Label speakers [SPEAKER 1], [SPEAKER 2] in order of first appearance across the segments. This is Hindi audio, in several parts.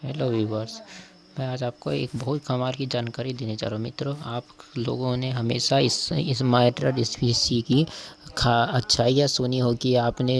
[SPEAKER 1] हेलो व्यूवर्स, मैं आज आपको एक बहुत कमाल की जानकारी देने जा रहा हूँ। मित्रों, आप लोगों ने हमेशा इस मैटर स्पीसी की अच्छाइयाँ सुनी होगी। आपने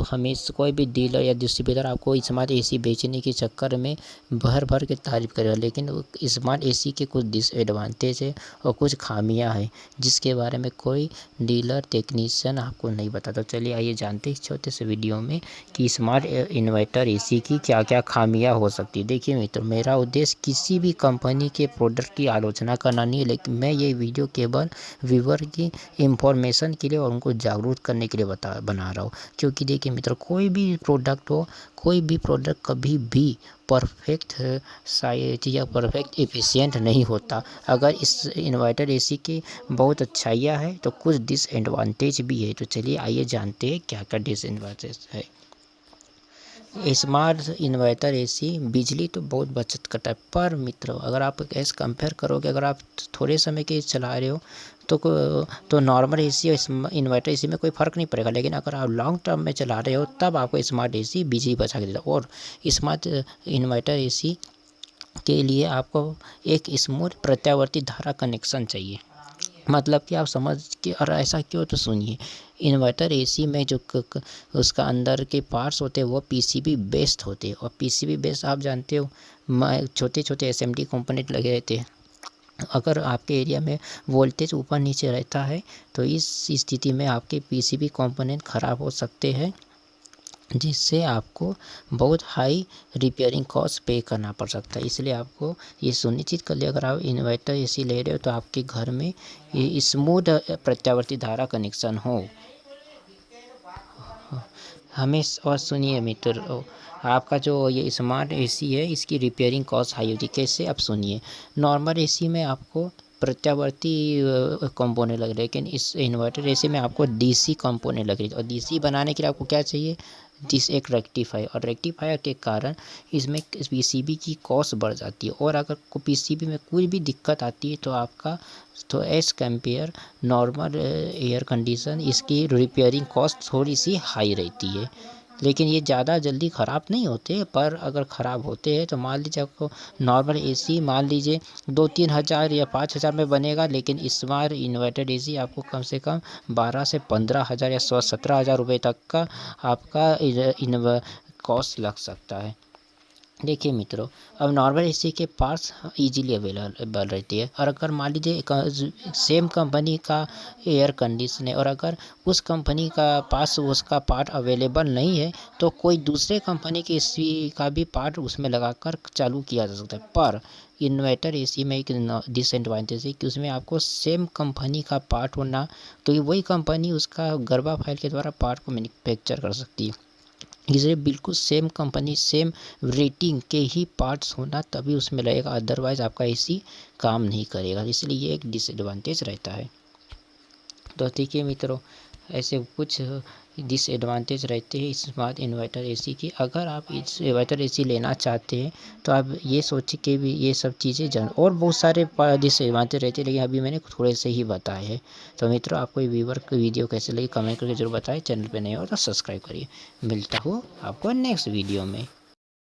[SPEAKER 1] हमेशा कोई भी डीलर या डिस्ट्रीब्यूटर आपको स्मार्ट एसी बेचने के चक्कर में भर भर के तारीफ करेगा, लेकिन स्मार्ट एसी के कुछ डिसएडवांटेज है और कुछ खामियां हैं जिसके बारे में कोई डीलर टेक्नीशियन आपको नहीं बताता। चलिए आइए जानते हैं इस छोटे से वीडियो में कि स्मार्ट इन्वर्टर एसी की क्या क्या खामियां हो सकती है। देखिए मित्रों, मेरा उद्देश्य किसी भी कंपनी के प्रोडक्ट की आलोचना करना नहीं है, लेकिन मैं ये वीडियो केवल व्यूअर की इंफॉर्मेशन के लिए और उनको जागरूक करने के लिए बना रहा हूँ। क्योंकि देखिए मित्रों, कोई भी प्रोडक्ट कभी भी परफेक्ट साइज या परफेक्ट एफिशिएंट नहीं होता। अगर इस इन्वर्टर एसी की बहुत अच्छाइयाँ है तो कुछ डिसएडवांटेज भी है। तो चलिए आइए जानते हैं क्या क्या डिसएडवांटेज है। स्मार्ट इन्वर्टर एसी बिजली तो बहुत बचत करता है, पर मित्रों अगर आप ऐसे कंपेयर करोगे, अगर आप थोड़े समय के चला रहे हो तो नॉर्मल एसी और इन्वर्टर एसी में कोई फ़र्क नहीं पड़ेगा, लेकिन अगर आप लॉन्ग टर्म में चला रहे हो तब आपको स्मार्ट एसी बिजली बचा के देता है। और स्मार्ट इन्वर्टर एसी के लिए आपको एक स्मूथ प्रत्यावर्ती धारा कनेक्शन चाहिए। मतलब कि आप समझ के, और ऐसा क्यों तो सुनिए, इन्वर्टर एसी में जो उसका अंदर के पार्ट्स होते हैं वो पीसीबी बेस्ड होते हैं, और पीसीबी बेस्ड आप जानते हो छोटे छोटे एसएमडी कंपोनेंट लगे रहते हैं। अगर आपके एरिया में वोल्टेज ऊपर नीचे रहता है तो इस स्थिति में आपके पीसीबी कंपोनेंट ख़राब हो सकते हैं, जिससे आपको बहुत हाई रिपेयरिंग कॉस्ट पे करना पड़ सकता है। इसलिए आपको ये सुनिश्चित कर लिया, अगर आप इन्वर्टर एसी ले रहे हो तो आपके घर में ये स्मूथ प्रत्यावर्ती धारा कनेक्शन हो हमेशा। और सुनिए मित्र, आपका जो ये स्मार्ट एसी है इसकी रिपेयरिंग कॉस्ट हाई होती है। कैसे, अब सुनिए। नॉर्मल एसी में आपको प्रत्यावर्ती कंपोनेंट लग रहे, लेकिन इस इन्वर्टर एसी में आपको डीसी कंपोनेंट लग रही है। और डीसी बनाने के लिए आपको क्या चाहिए, एक रेक्टिफायर, और रेक्टिफायर के कारण इसमें पीसीबी की कॉस्ट बढ़ जाती है। और अगर पीसीबी में कोई भी दिक्कत आती है तो आपका as compare normal air condition इसकी रिपेयरिंग कॉस्ट थोड़ी सी हाई रहती है। लेकिन ये ज़्यादा जल्दी ख़राब नहीं होते, पर अगर ख़राब होते हैं तो मान लीजिए आपको नॉर्मल एसी मान लीजिए 2-3 हज़ार या 5 हज़ार में बनेगा, लेकिन स्मार्ट इन्वर्टर एसी आपको कम से कम 12 से 15 हज़ार या 17 हज़ार रुपये तक का आपका कॉस्ट लग सकता है। देखिए मित्रों, अब नॉर्मल एसी के पार्ट्स इजीली अवेलेबल रहती है, और अगर मान लीजिए सेम कंपनी का एयर कंडीशन है और अगर उस कंपनी का पास उसका पार्ट अवेलेबल नहीं है तो कोई दूसरे कंपनी के एसी का भी पार्ट उसमें लगाकर चालू किया जा सकता है। पर इन्वर्टर एसी में एक डिसएडवांटेज है कि उसमें आपको सेम कंपनी का पार्ट होना, क्योंकि वही कंपनी उसका गर्भा फाइल के द्वारा पार्ट को मैन्युफैक्चर कर सकती है। इसलिए बिल्कुल सेम कंपनी सेम रेटिंग के ही पार्ट्स होना तभी उसमें लगेगा, अदरवाइज़ आपका एसी काम नहीं करेगा। इसलिए ये एक डिसएडवांटेज रहता है। तो ठीक है मित्रों, ऐसे कुछ डिसएडवांटेज रहते हैं स्मार्ट इन्वर्टर एसी की। अगर आप इस इन्वर्टर एसी लेना चाहते हैं तो आप ये सोच के भी ये सब चीज़ें जान, और बहुत सारे डिसएडवांटेज रहते हैं, लेकिन अभी मैंने थोड़े से ही बताए हैं। तो मित्रों, आपको ये वीडियो कैसे लगी कमेंट करके जरूर बताएं। चैनल पे नए हो तो सब्सक्राइब करिए। मिलता हूँ आपको नेक्स्ट वीडियो में।